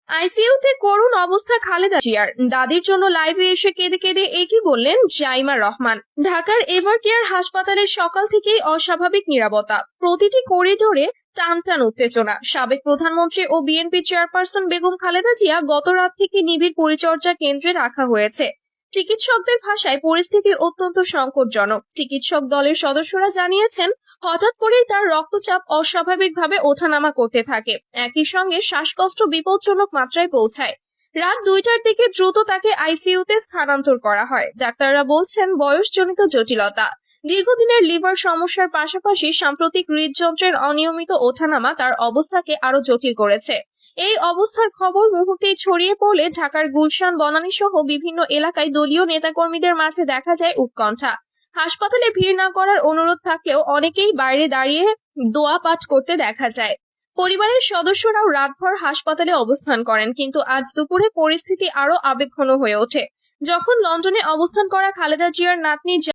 আইসিইউতে করুণ অবস্থা খালেদা জিয়ার। দাদির জন্য লাইভে এসে কেঁদে কেঁদে একই বললেন জাইমা রহমান। ঢাকার এভারকেয়ার হাসপাতালে সকাল থেকেই অস্বাভাবিক নীরবতা, প্রতিটি করিডোরে টান টান উত্তেজনা। সাবেক প্রধানমন্ত্রী ও বিএনপি চেয়ারপারসন বেগম খালেদা জিয়া গত রাত থেকে নিবিড় পরিচর্যা কেন্দ্রে রাখা হয়েছে। চিকিৎসকদের ভাষায় পরিস্থিতি অত্যন্ত সংকটজনক। চিকিৎসক দলের সদস্যরা জানিয়েছেন, হঠাৎ করেই তার রক্তচাপ অস্বাভাবিকভাবে ওঠানামা করতে থাকে, একই সঙ্গে শ্বাসকষ্ট বিপজ্জনক মাত্রায় পৌঁছায়। রাত 2টার দিকে দ্রুত তাকে আইসিইউতে স্থানান্তর করা হয়। ডাক্তাররা বলছেন বয়সজনিত জটিলতা, দীর্ঘদিনের লিভার সমস্যার পাশাপাশি সাম্প্রতিক হৃদযন্ত্রের অনিয়মিত ওঠানামা তার অবস্থাকে আরো জটিল করেছে। এই অবস্থার খবর মুহূর্তেই ছড়িয়ে পড়লে ঢাকার গুলশান, বনানী সহ বিভিন্ন এলাকায় দলীয় নেতাকর্মীদের মাঝে দেখা যায় উৎকণ্ঠা। হাসপাতালে ভিড় না করার অনুরোধ থাকলেও অনেকেই বাইরে দাঁড়িয়ে দোয়া পাঠ করতে দেখা যায়। পরিবারের সদস্যরাও রাতভর হাসপাতালে অবস্থান করেন, কিন্তু আজ দুপুরে পরিস্থিতি আরো আবেগঘন হয়ে ওঠে যখন লন্ডনে অবস্থান করা খালেদা জিয়ার নাতনি